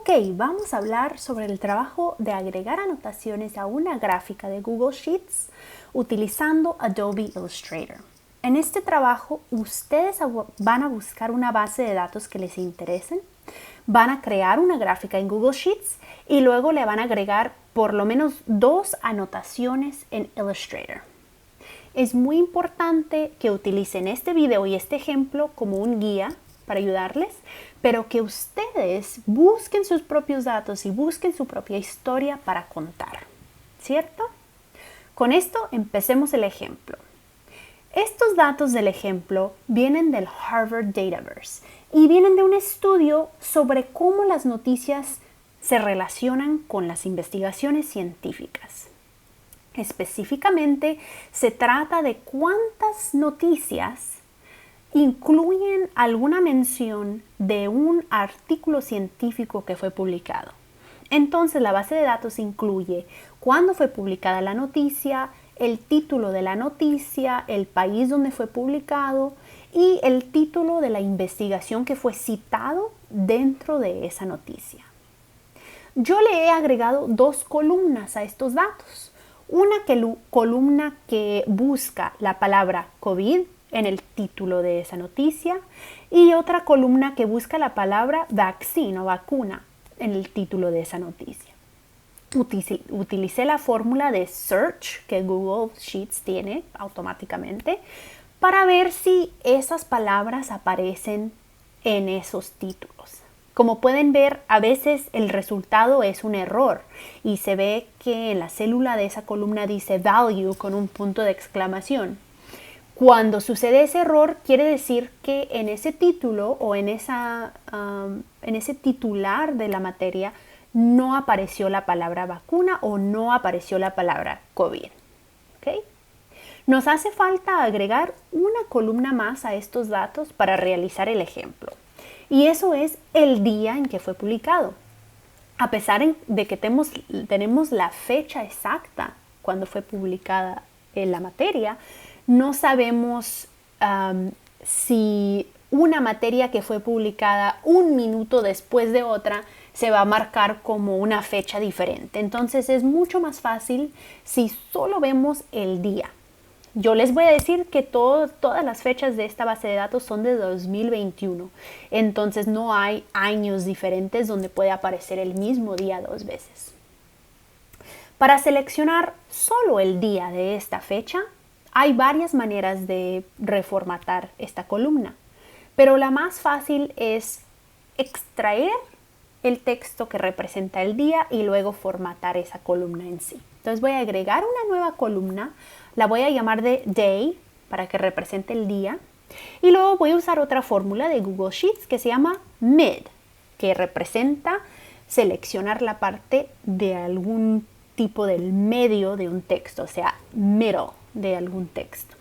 Ok, vamos a hablar sobre el trabajo de agregar anotaciones a una gráfica de Google Sheets utilizando Adobe Illustrator. En este trabajo, ustedes van a buscar una base de datos que les interesen, van a crear una gráfica en Google Sheets y luego le van a agregar por lo menos 2 anotaciones en Illustrator. Es muy importante que utilicen este video y este ejemplo como un guía para ayudarles, pero que ustedes busquen sus propios datos y busquen su propia historia para contar, ¿cierto? Con esto empecemos el ejemplo. Estos datos del ejemplo vienen del Harvard Dataverse y vienen de un estudio sobre cómo las noticias se relacionan con las investigaciones científicas. Específicamente, se trata de cuántas noticias incluyen alguna mención de un artículo científico que fue publicado. Entonces, la base de datos incluye cuándo fue publicada la noticia, el título de la noticia, el país donde fue publicado y el título de la investigación que fue citado dentro de esa noticia. Yo le he agregado 2 columnas a estos datos. Una columna que busca la palabra COVID en el título de esa noticia y otra columna que busca la palabra vaccine o vacuna en el título de esa noticia. Utilicé la fórmula de search que Google Sheets tiene automáticamente para ver si esas palabras aparecen en esos títulos. Como pueden ver, a veces el resultado es un error y se ve que en la célula de esa columna dice value con un punto de exclamación. Cuando sucede ese error, quiere decir que en ese título o en ese titular de la materia no apareció la palabra vacuna o no apareció la palabra COVID. ¿Okay? Nos hace falta agregar una columna más a estos datos para realizar el ejemplo. Y eso es el día en que fue publicado. A pesar de que tenemos la fecha exacta cuando fue publicada la materia, no sabemos si una materia que fue publicada 1 minuto después de otra se va a marcar como una fecha diferente. Entonces es mucho más fácil si solo vemos el día. Yo les voy a decir que todas las fechas de esta base de datos son de 2021. Entonces no hay años diferentes donde puede aparecer el mismo día 2 veces. Para seleccionar solo el día de esta fecha, hay varias maneras de reformatar esta columna, pero la más fácil es extraer el texto que representa el día y luego formatar esa columna en sí. Entonces voy a agregar una nueva columna, la voy a llamar de day para que represente el día y luego voy a usar otra fórmula de Google Sheets que se llama mid, que representa seleccionar la parte de algún tipo del medio de un texto, o sea, middle de algún texto.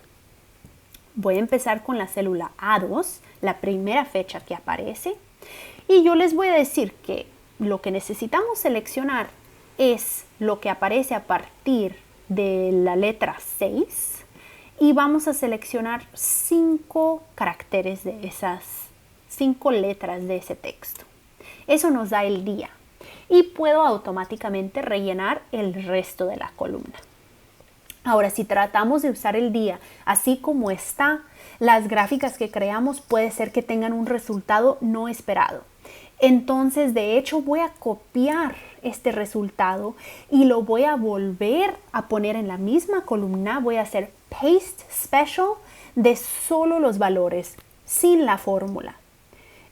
Voy a empezar con la célula A2, la primera fecha que aparece, y yo les voy a decir que lo que necesitamos seleccionar es lo que aparece a partir de la letra 6 y vamos a seleccionar 5 caracteres de esas 5 letras de ese texto. Eso nos da el día y puedo automáticamente rellenar el resto de la columna. Ahora, si tratamos de usar el día así como está, las gráficas que creamos puede ser que tengan un resultado no esperado. Entonces, de hecho, voy a copiar este resultado y lo voy a volver a poner en la misma columna. Voy a hacer paste special de solo los valores, sin la fórmula.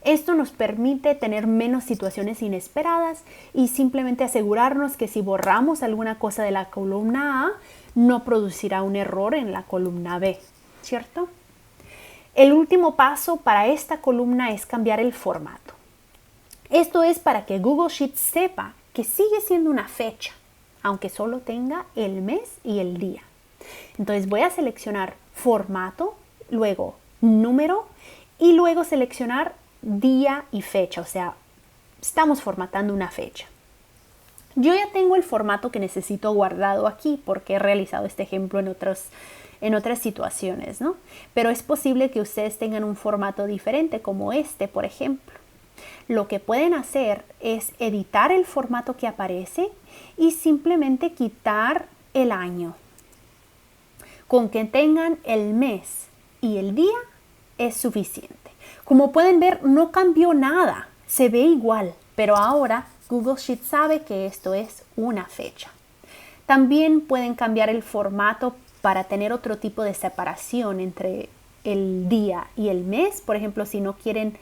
Esto nos permite tener menos situaciones inesperadas y simplemente asegurarnos que si borramos alguna cosa de la columna A, no producirá un error en la columna B, ¿cierto? El último paso para esta columna es cambiar el formato. Esto es para que Google Sheets sepa que sigue siendo una fecha, aunque solo tenga el mes y el día. Entonces voy a seleccionar formato, luego número y luego seleccionar día y fecha, o sea, estamos formatando una fecha. Yo ya tengo el formato que necesito guardado aquí porque he realizado este ejemplo en otras situaciones, ¿no? Pero es posible que ustedes tengan un formato diferente como este, por ejemplo. Lo que pueden hacer es editar el formato que aparece y simplemente quitar el año. Con que tengan el mes y el día es suficiente. Como pueden ver, no cambió nada, se ve igual, pero ahora Google Sheets sabe que esto es una fecha. También pueden cambiar el formato para tener otro tipo de separación entre el día y el mes. Por ejemplo, si no quieren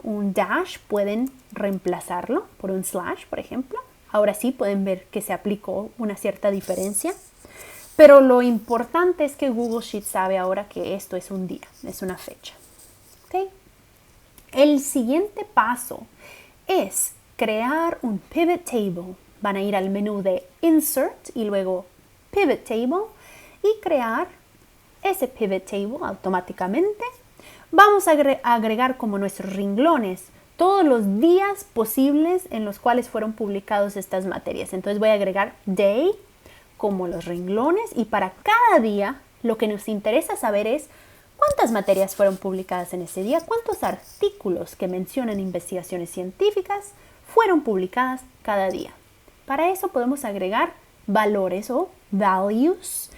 un dash, pueden reemplazarlo por un slash, por ejemplo. Ahora sí pueden ver que se aplicó una cierta diferencia. Pero lo importante es que Google Sheets sabe ahora que esto es un día, es una fecha. ¿Okay? El siguiente paso es crear un pivot table. Van a ir al menú de Insert y luego Pivot Table y crear ese pivot table automáticamente. Vamos a agregar como nuestros renglones todos los días posibles en los cuales fueron publicados estas materias. Entonces voy a agregar day como los renglones y para cada día lo que nos interesa saber es cuántas materias fueron publicadas en ese día, cuántos artículos que mencionan investigaciones científicas fueron publicadas cada día. Para eso podemos agregar valores o values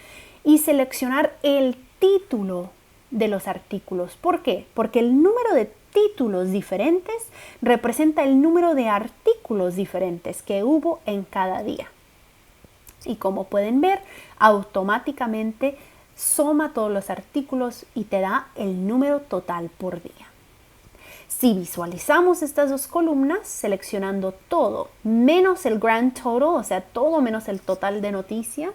y seleccionar el título de los artículos. ¿Por qué? Porque el número de títulos diferentes representa el número de artículos diferentes que hubo en cada día. Y como pueden ver, automáticamente suma todos los artículos y te da el número total por día. Si visualizamos estas dos columnas, seleccionando todo menos el grand total, o sea, todo menos el total de noticias,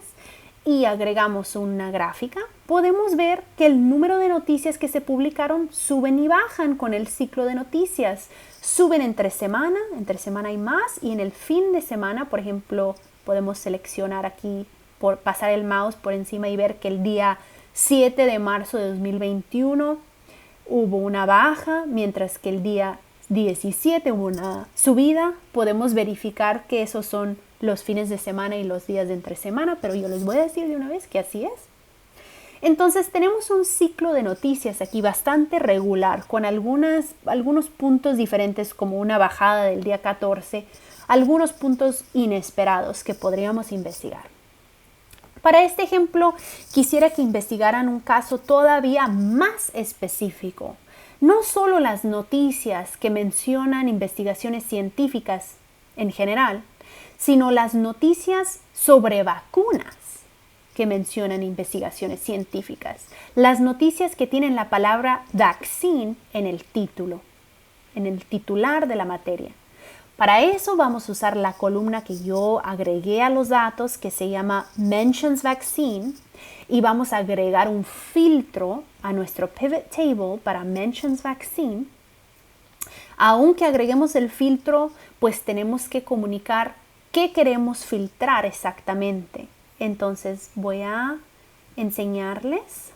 y agregamos una gráfica, podemos ver que el número de noticias que se publicaron suben y bajan con el ciclo de noticias. Suben entre semana y más, y en el fin de semana, por ejemplo, podemos seleccionar aquí, pasar el mouse por encima y ver que el día 7 de marzo de 2021 hubo una baja, mientras que el día 17 hubo una subida. Podemos verificar que esos son los fines de semana y los días de entre semana, pero yo les voy a decir de una vez que así es. Entonces tenemos un ciclo de noticias aquí bastante regular, con algunos puntos diferentes como una bajada del día 14, algunos puntos inesperados que podríamos investigar. Para este ejemplo, quisiera que investigaran un caso todavía más específico. No solo las noticias que mencionan investigaciones científicas en general, sino las noticias sobre vacunas que mencionan investigaciones científicas. Las noticias que tienen la palabra vaccine en el título, en el titular de la materia. Para eso vamos a usar la columna que yo agregué a los datos que se llama Mentions Vaccine y vamos a agregar un filtro a nuestro pivot table para Mentions Vaccine. Aunque agreguemos el filtro, pues tenemos que comunicar qué queremos filtrar exactamente. Entonces voy a enseñarles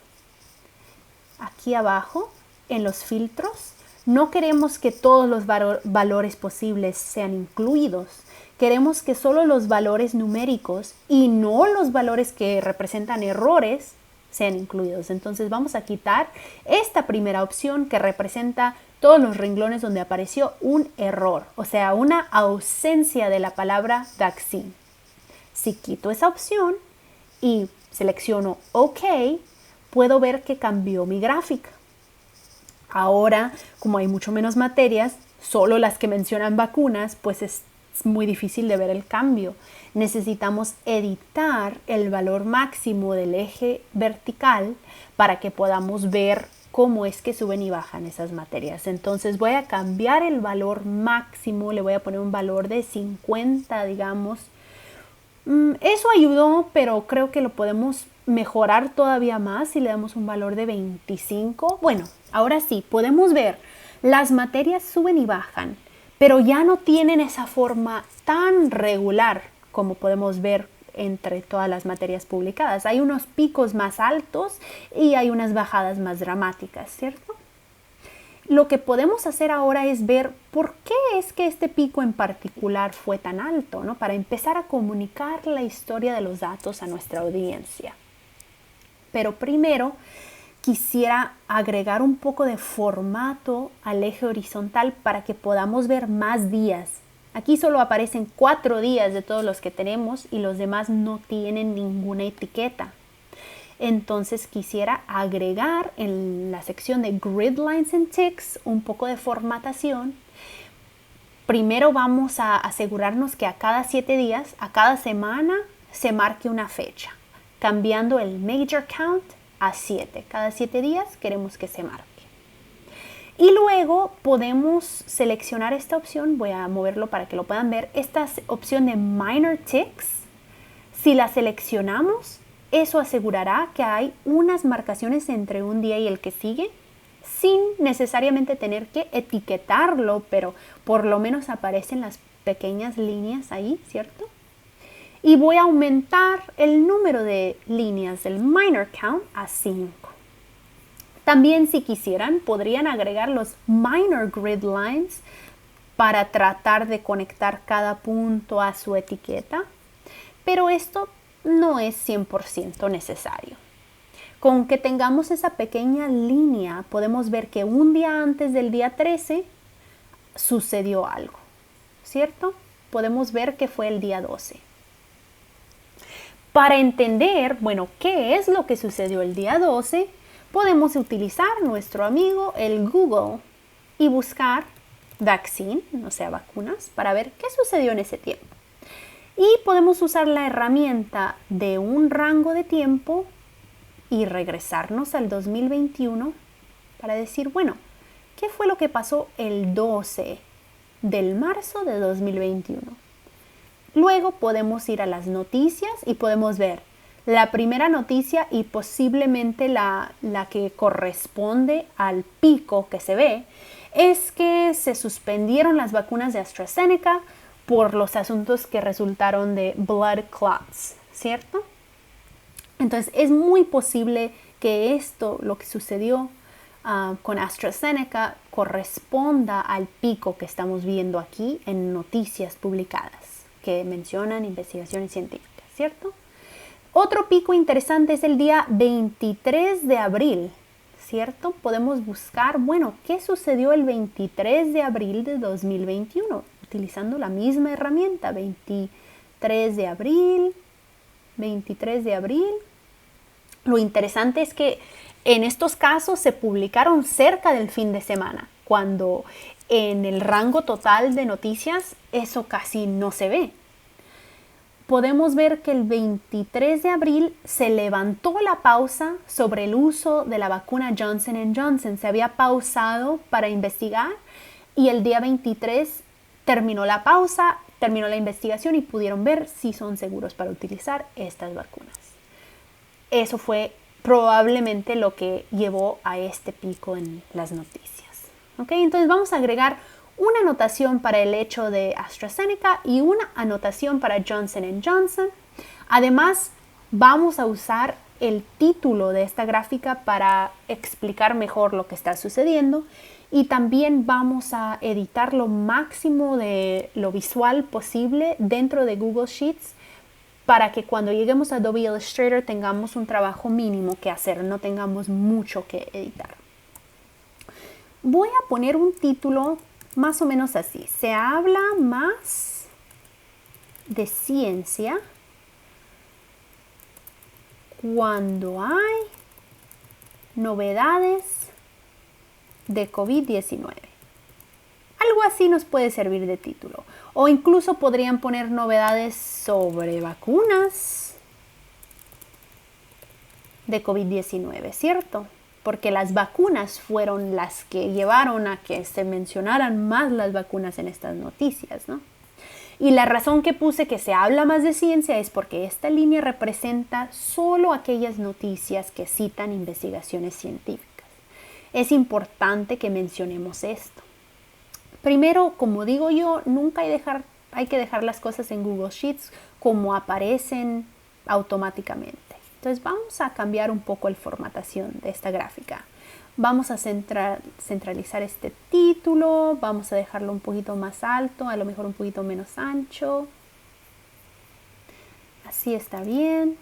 aquí abajo en los filtros. No queremos que todos los valores posibles sean incluidos. Queremos que solo los valores numéricos y no los valores que representan errores sean incluidos. Entonces vamos a quitar esta primera opción que representa todos los renglones donde apareció un error, o sea, una ausencia de la palabra vaccine. Si quito esa opción y selecciono OK, puedo ver que cambió mi gráfica. Ahora, como hay mucho menos materias, solo las que mencionan vacunas, pues es muy difícil de ver el cambio. Necesitamos editar el valor máximo del eje vertical para que podamos ver cómo es que suben y bajan esas materias. Entonces voy a cambiar el valor máximo, le voy a poner un valor de 50, digamos. Eso ayudó, pero creo que lo podemos mejorar todavía más si le damos un valor de 25. Bueno, ahora sí, podemos ver, las materias suben y bajan, pero ya no tienen esa forma tan regular como podemos ver entre todas las materias publicadas. Hay unos picos más altos y hay unas bajadas más dramáticas, ¿cierto? Lo que podemos hacer ahora es ver por qué es que este pico en particular fue tan alto, ¿no? Para empezar a comunicar la historia de los datos a nuestra audiencia. Pero primero quisiera agregar un poco de formato al eje horizontal para que podamos ver más días. Aquí solo aparecen 4 días de todos los que tenemos y los demás no tienen ninguna etiqueta. Entonces quisiera agregar en la sección de Grid Lines and Ticks un poco de formatación. Primero vamos a asegurarnos que a cada 7 días, a cada semana, se marque una fecha, cambiando el Major Count a 7. Cada 7 días queremos que se marque. Y luego podemos seleccionar esta opción, voy a moverlo para que lo puedan ver, esta opción de Minor Ticks. Si la seleccionamos, eso asegurará que hay unas marcaciones entre un día y el que sigue, sin necesariamente tener que etiquetarlo, pero por lo menos aparecen las pequeñas líneas ahí, ¿cierto? Y voy a aumentar el número de líneas del Minor Count a 5. También, si quisieran, podrían agregar los Minor Grid Lines para tratar de conectar cada punto a su etiqueta, pero esto no es 100% necesario. Con que tengamos esa pequeña línea, podemos ver que un día antes del día 13 sucedió algo, ¿cierto? Podemos ver que fue el día 12. Para entender, bueno, qué es lo que sucedió el día 12, podemos utilizar nuestro amigo el Google y buscar vaccine, o sea, vacunas, para ver qué sucedió en ese tiempo. Y podemos usar la herramienta de un rango de tiempo y regresarnos al 2021 para decir, bueno, ¿qué fue lo que pasó el 12 del marzo de 2021? Luego podemos ir a las noticias y podemos ver la primera noticia y posiblemente la que corresponde al pico que se ve es que se suspendieron las vacunas de AstraZeneca por los asuntos que resultaron de blood clots, ¿cierto? Entonces es muy posible que esto, lo que sucedió con AstraZeneca, corresponda al pico que estamos viendo aquí en noticias publicadas que mencionan investigaciones científicas, ¿cierto? Otro pico interesante es el día 23 de abril, ¿cierto? Podemos buscar, bueno, ¿qué sucedió el 23 de abril de 2021? Utilizando la misma herramienta, 23 de abril, 23 de abril. Lo interesante es que en estos casos se publicaron cerca del fin de semana, cuando en el rango total de noticias eso casi no se ve. Podemos ver que el 23 de abril se levantó la pausa sobre el uso de la vacuna Johnson & Johnson. Se había pausado para investigar y el día 23 terminó la pausa, terminó la investigación y pudieron ver si son seguros para utilizar estas vacunas. Eso fue probablemente lo que llevó a este pico en las noticias. ¿Ok? Entonces vamos a agregar una anotación para el hecho de AstraZeneca y una anotación para Johnson & Johnson. Además, vamos a usar el título de esta gráfica para explicar mejor lo que está sucediendo y también vamos a editar lo máximo de lo visual posible dentro de Google Sheets para que cuando lleguemos a Adobe Illustrator tengamos un trabajo mínimo que hacer, no tengamos mucho que editar. Voy a poner un título más o menos así. Se habla más de ciencia cuando hay novedades de COVID-19. Algo así nos puede servir de título. O incluso podrían poner novedades sobre vacunas de COVID-19, ¿cierto? Porque las vacunas fueron las que llevaron a que se mencionaran más las vacunas en estas noticias, ¿no? Y la razón que puse que se habla más de ciencia es porque esta línea representa solo aquellas noticias que citan investigaciones científicas. Es importante que mencionemos esto. Primero, como digo yo, nunca hay que dejar las cosas en Google Sheets como aparecen automáticamente. Entonces vamos a cambiar un poco la formatación de esta gráfica. Vamos a centralizar este título, vamos a dejarlo un poquito más alto, a lo mejor un poquito menos ancho. Así está bien.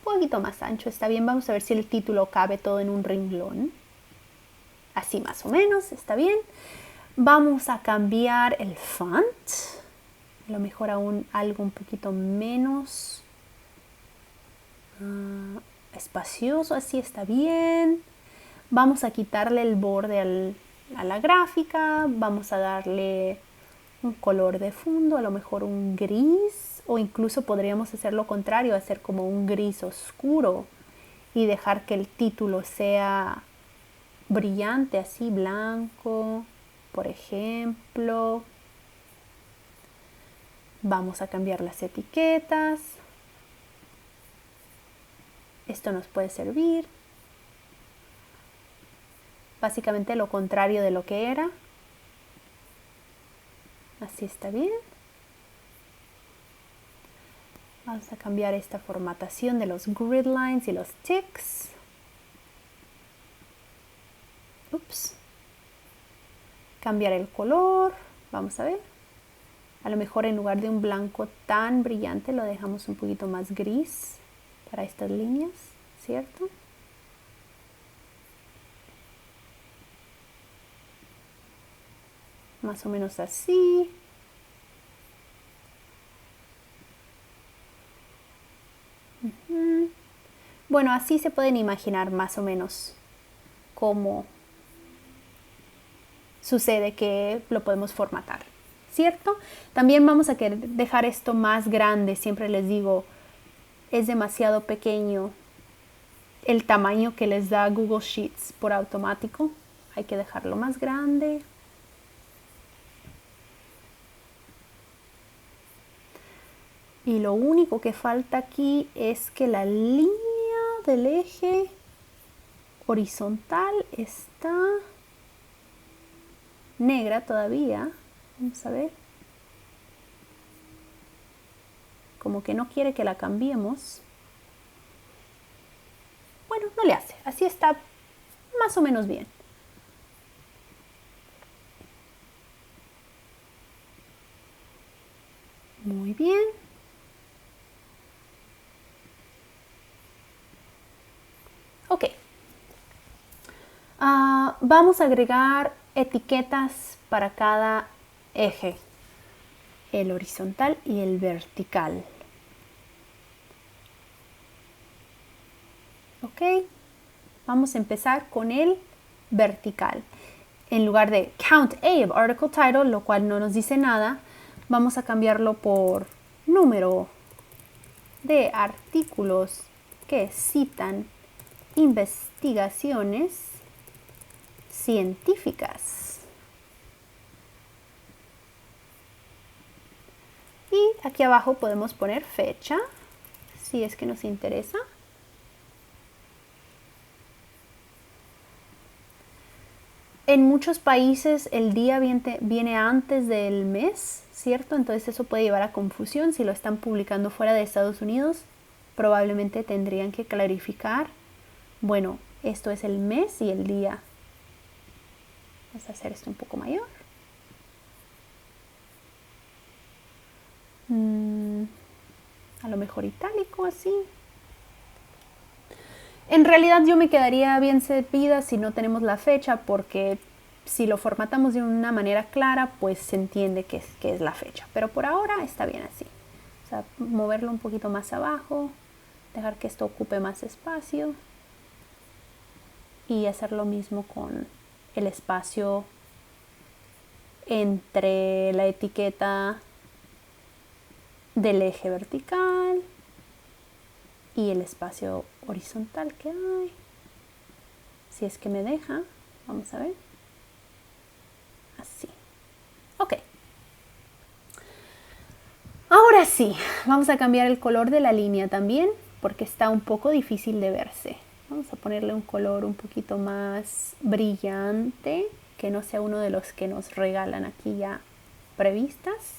poquito más ancho, está bien. Vamos a ver si el título cabe todo en un renglón. Así más o menos, está bien. Vamos a cambiar el font. A lo mejor aún algo un poquito menos espacioso, así está bien. Vamos a quitarle el borde a la gráfica. Vamos a darle un color de fondo, a lo mejor un gris, o incluso podríamos hacer lo contrario, hacer como un gris oscuro y dejar que el título sea brillante, así blanco, por ejemplo. Vamos a cambiar las etiquetas. Esto nos puede servir. Básicamente lo contrario de lo que era. Así está bien. Vamos a cambiar esta formatación de los grid lines y los ticks. Ups. Cambiar el color. Vamos a ver. A lo mejor en lugar de un blanco tan brillante lo dejamos un poquito más gris para estas líneas, ¿cierto? Más o menos así. Bueno, así se pueden imaginar más o menos cómo sucede que lo podemos formatar, ¿cierto? También vamos a querer dejar esto más grande. Siempre les digo, es demasiado pequeño el tamaño que les da Google Sheets por automático. Hay que dejarlo más grande. Y lo único que falta aquí es que la línea del eje horizontal está negra todavía. Vamos a ver. Como que no quiere que la cambiemos. Bueno, no le hace. Así está más o menos bien. Muy bien. Ok. Vamos a agregar etiquetas para cada eje. El horizontal y el vertical. Ok. Vamos a empezar con el vertical. En lugar de count A of article title, lo cual no nos dice nada, vamos a cambiarlo por número de artículos que citan investigaciones científicas. Y aquí abajo podemos poner fecha, si es que nos interesa. En muchos países el día viene antes del mes, ¿cierto? Entonces eso puede llevar a confusión. Si lo están publicando fuera de Estados Unidos, probablemente tendrían que clarificar, bueno, esto es el mes y el día. Vamos a hacer esto un poco mayor. A lo mejor itálico, así. En realidad yo me quedaría bien servida si no tenemos la fecha, porque si lo formatamos de una manera clara, pues se entiende que es la fecha. Pero por ahora está bien así. O sea, moverlo un poquito más abajo, dejar que esto ocupe más espacio y hacer lo mismo con el espacio entre la etiqueta del eje vertical y el espacio horizontal que hay. Si es que me deja, vamos a ver. Así. Ok. Ahora sí, vamos a cambiar el color de la línea también, porque está un poco difícil de verse. Vamos a ponerle un color un poquito más brillante, que no sea uno de los que nos regalan aquí ya previstas.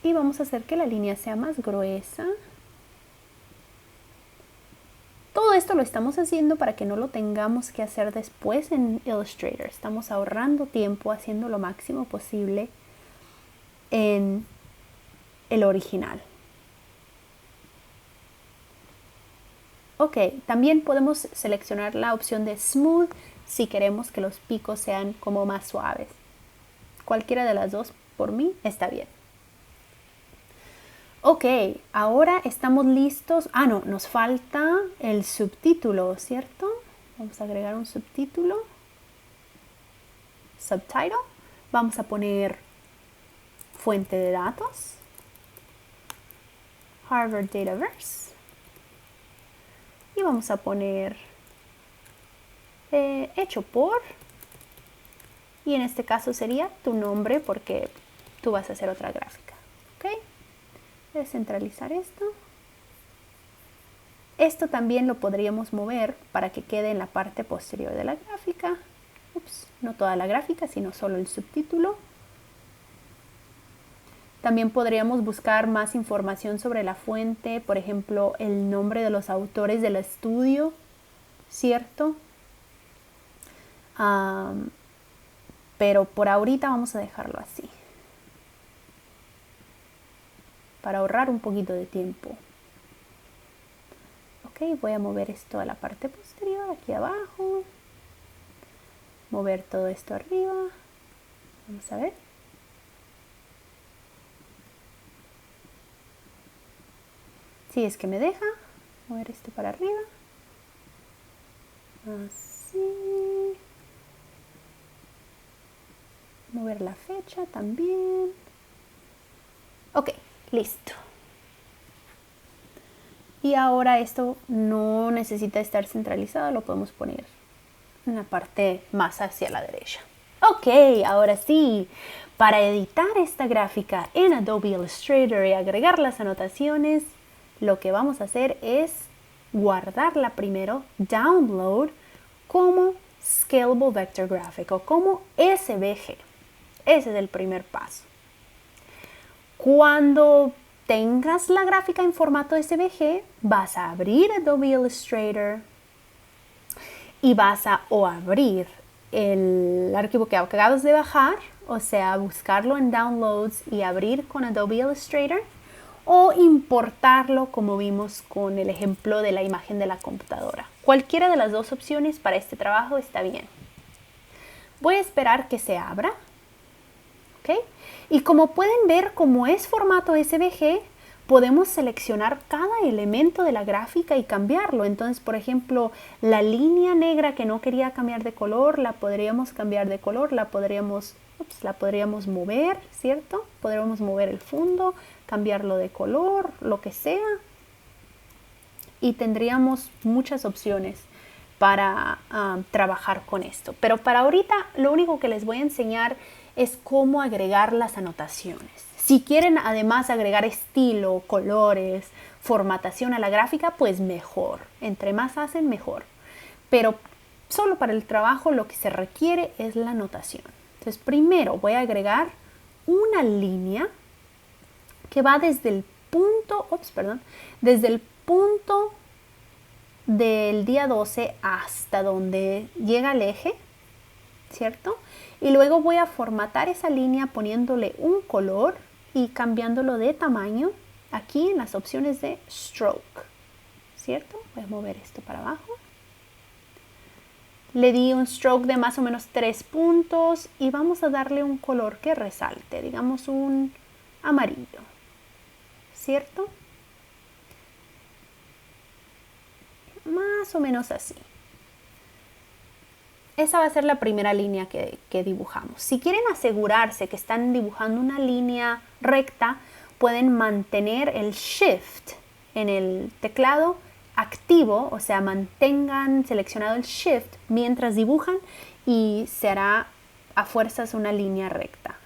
Y vamos a hacer que la línea sea más gruesa. Todo esto lo estamos haciendo para que no lo tengamos que hacer después en Illustrator. Estamos ahorrando tiempo haciendo lo máximo posible en el original. Ok, también podemos seleccionar la opción de Smooth si queremos que los picos sean como más suaves. Cualquiera de las dos por mí está bien. Ok, ahora estamos listos. Ah, no, nos falta el subtítulo, ¿cierto? Vamos a agregar un subtítulo. Subtitle. Vamos a poner fuente de datos. Harvard Dataverse. Y vamos a poner hecho por. Y en este caso sería tu nombre porque tú vas a hacer otra gráfica. ¿Ok? Descentralizar esto. Esto también lo podríamos mover para que quede en la parte posterior de la gráfica. Ups, no toda la gráfica, sino solo el subtítulo. También podríamos buscar más información sobre la fuente, por ejemplo, el nombre de los autores del estudio, ¿cierto? Pero por ahorita vamos a dejarlo así, para ahorrar un poquito de tiempo. Ok, voy a mover esto a la parte posterior, aquí abajo. Mover todo esto arriba. Vamos a ver. Si es que me deja mover esto para arriba. Así. Mover la fecha también. Ok, listo. Y ahora esto no necesita estar centralizado, lo podemos poner en la parte más hacia la derecha. Ok, ahora sí, para editar esta gráfica en Adobe Illustrator y agregar las anotaciones, lo que vamos a hacer es guardarla primero, download, como Scalable Vector Graphic o como SVG. Ese es el primer paso. Cuando tengas la gráfica en formato SVG, vas a abrir Adobe Illustrator y vas a abrir el archivo que acabas de bajar, o sea, buscarlo en Downloads y abrir con Adobe Illustrator, o importarlo como vimos con el ejemplo de la imagen de la computadora. Cualquiera de las dos opciones para este trabajo está bien. Voy a esperar que se abra. ¿Okay? Y como pueden ver, como es formato SVG, podemos seleccionar cada elemento de la gráfica y cambiarlo. Entonces, por ejemplo, la línea negra que no quería cambiar de color, la podríamos cambiar de color, la podríamos mover, ¿cierto? Podríamos mover el fondo, cambiarlo de color, lo que sea. Y tendríamos muchas opciones para trabajar con esto. Pero para ahorita, lo único que les voy a enseñar es cómo agregar las anotaciones. Si quieren además agregar estilo, colores, formatación a la gráfica, pues mejor. Entre más hacen, mejor. Pero solo para el trabajo lo que se requiere es la anotación. Entonces primero voy a agregar una línea que va desde el punto, desde el punto del día 12 hasta donde llega el eje, ¿cierto? Y luego voy a formatar esa línea poniéndole un color y cambiándolo de tamaño aquí en las opciones de Stroke, ¿cierto? Voy a mover esto para abajo. Le di un stroke de más o menos 3 puntos y vamos a darle un color que resalte, digamos un amarillo, ¿cierto? Más o menos así. Esa va a ser la primera línea que dibujamos. Si quieren asegurarse que están dibujando una línea recta, pueden mantener el Shift en el teclado activo, o sea, mantengan seleccionado el Shift mientras dibujan y se hará a fuerzas una línea recta.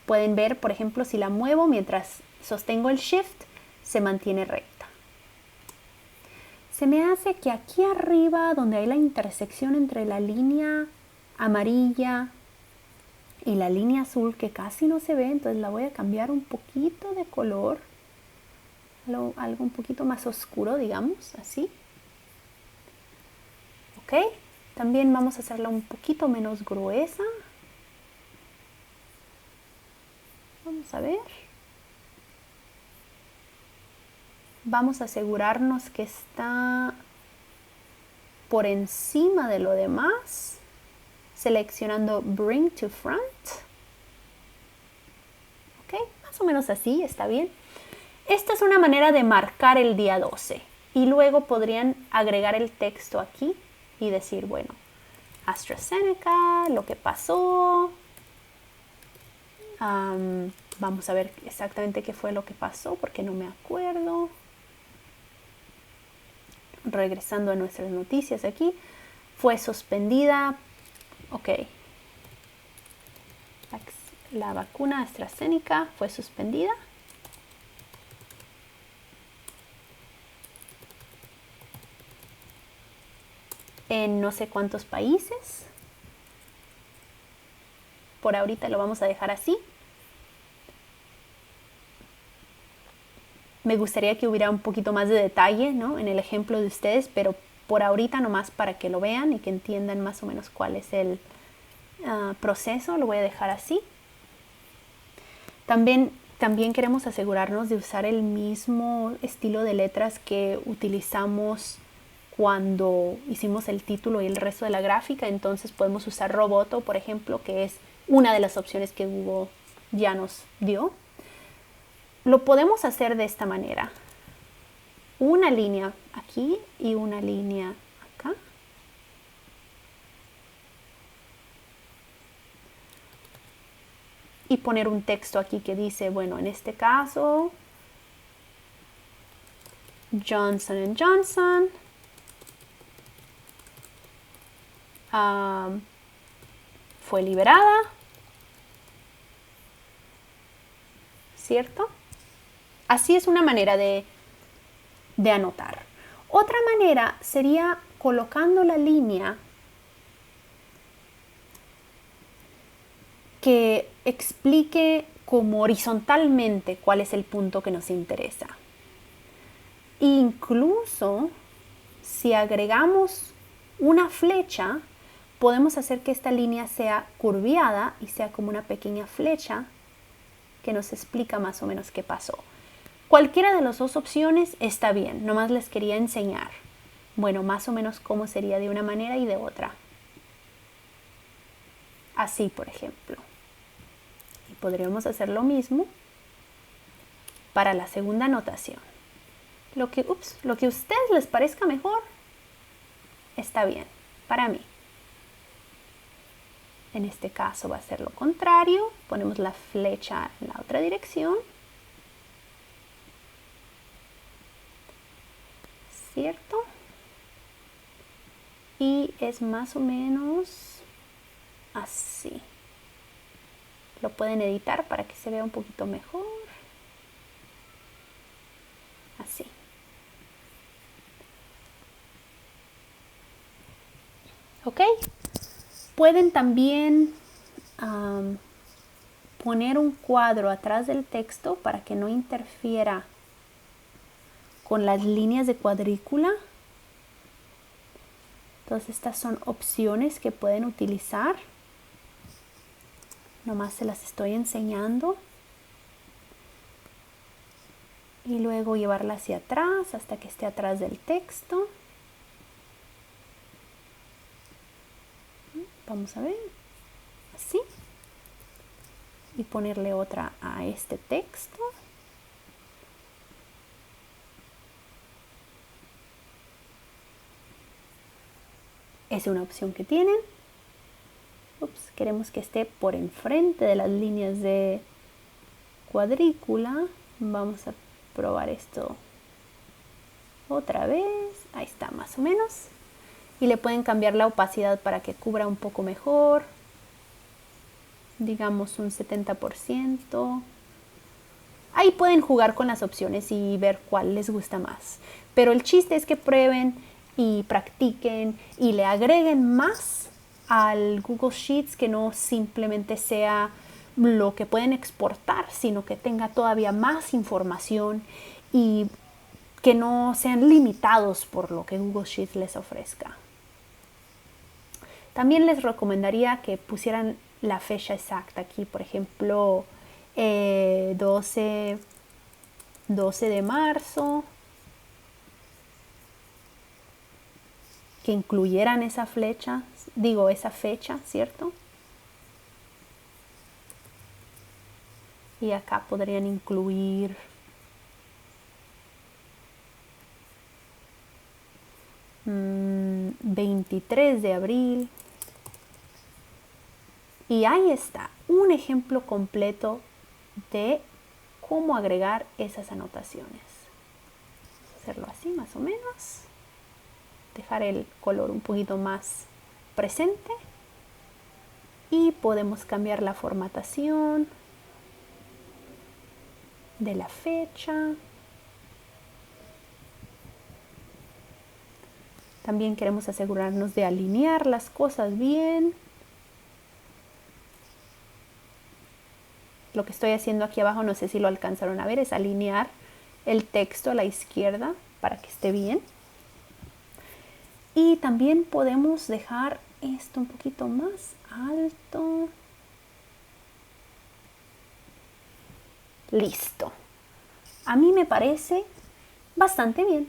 Pueden ver, por ejemplo, si la muevo mientras sostengo el Shift, se mantiene recta. Se me hace que aquí arriba, donde hay la intersección entre la línea amarilla y la línea azul, que casi no se ve, entonces la voy a cambiar un poquito de color, algo un poquito más oscuro, digamos, así. Ok, también vamos a hacerla un poquito menos gruesa. Vamos a ver. vamos a asegurarnos que está por encima de lo demás, seleccionando Bring to Front. Ok, más o menos así, está bien. Esta es una manera de marcar el día 12 y luego podrían agregar el texto aquí y decir, bueno, AstraZeneca, lo que pasó. Vamos a ver exactamente qué fue lo que pasó porque no me acuerdo. Regresando a nuestras noticias aquí, fue suspendida, ok, la vacuna AstraZeneca fue suspendida. En no sé cuántos países. Por ahorita lo vamos a dejar así. Me gustaría que hubiera un poquito más de detalle, ¿no?, en el ejemplo de ustedes, pero por ahorita nomás para que lo vean y que entiendan más o menos cuál es el proceso, lo voy a dejar así. También queremos asegurarnos de usar el mismo estilo de letras que utilizamos cuando hicimos el título y el resto de la gráfica. Entonces podemos usar Roboto, por ejemplo, que es una de las opciones que Google ya nos dio. Lo podemos hacer de esta manera. Una línea aquí y una línea acá. Y poner un texto aquí que dice, bueno, en este caso, Johnson & Johnson fue liberada, ¿cierto? Así es una manera de anotar. Otra manera sería colocando la línea que explique como horizontalmente cuál es el punto que nos interesa. Incluso si agregamos una flecha, podemos hacer que esta línea sea curviada y sea como una pequeña flecha que nos explica más o menos qué pasó. Cualquiera de las dos opciones está bien, nomás les quería enseñar, bueno, más o menos cómo sería de una manera y de otra. Así, por ejemplo. Y podríamos hacer lo mismo para la segunda anotación. Lo que a ustedes les parezca mejor, está bien, para mí. En este caso va a ser lo contrario, ponemos la flecha en la otra dirección. ¿Cierto? Y es más o menos así. Lo pueden editar para que se vea un poquito mejor. Así. ¿Ok? Pueden también poner un cuadro atrás del texto para que no interfiera con las líneas de cuadrícula. Entonces estas son opciones que pueden utilizar. Nomás se las estoy enseñando. Y luego llevarla hacia atrás hasta que esté atrás del texto. Vamos a ver. Así. Y ponerle otra a este texto. Es una opción que tienen. Queremos que esté por enfrente de las líneas de cuadrícula. Vamos a probar esto otra vez. Ahí está, más o menos. Y le pueden cambiar la opacidad para que cubra un poco mejor. Digamos un 70%. Ahí pueden jugar con las opciones y ver cuál les gusta más. Pero el chiste es que prueben y practiquen y le agreguen más al Google Sheets, que no simplemente sea lo que pueden exportar, sino que tenga todavía más información y que no sean limitados por lo que Google Sheets les ofrezca. También les recomendaría que pusieran la fecha exacta aquí, por ejemplo, 12 de marzo que incluyeran esa flecha, esa fecha, ¿cierto? Y acá podrían incluir mm, 23 de abril. Y ahí está, un ejemplo completo de cómo agregar esas anotaciones. Hacerlo así más o menos. Dejar el color un poquito más presente. Y podemos cambiar la formatación de la fecha. También queremos asegurarnos de alinear las cosas bien. Lo que estoy haciendo aquí abajo, no sé si lo alcanzaron a ver, es alinear el texto a la izquierda para que esté bien. Y también podemos dejar esto un poquito más alto. Listo. A mí me parece bastante bien.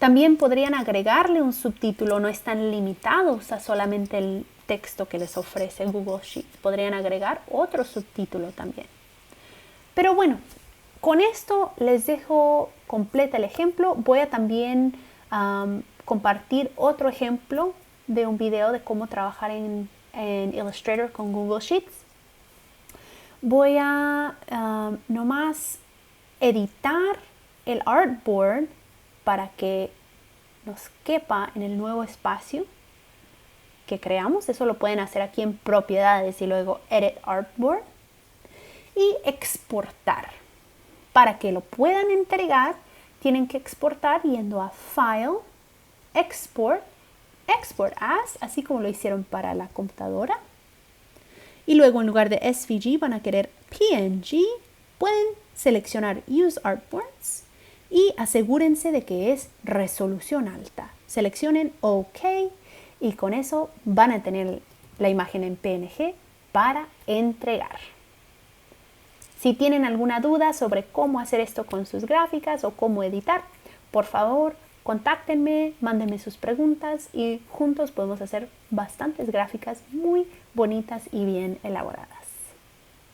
También podrían agregarle un subtítulo, no están limitados a solamente el texto que les ofrece Google Sheets. Podrían agregar otro subtítulo también. Pero bueno, con esto les dejo completa el ejemplo. Voy a también compartir otro ejemplo de un video de cómo trabajar en Illustrator con Google Sheets. Voy a nomás editar el artboard para que nos quepa en el nuevo espacio que creamos. Eso lo pueden hacer aquí en propiedades y luego edit artboard y exportar. Para que lo puedan entregar, tienen que exportar yendo a File, Export, Export As, así como lo hicieron para la computadora. Y luego en lugar de SVG van a querer PNG. Pueden seleccionar Use Artboards y asegúrense de que es resolución alta. Seleccionen OK y con eso van a tener la imagen en PNG para entregar. Si tienen alguna duda sobre cómo hacer esto con sus gráficas o cómo editar, por favor, contáctenme, mándenme sus preguntas y juntos podemos hacer bastantes gráficas muy bonitas y bien elaboradas.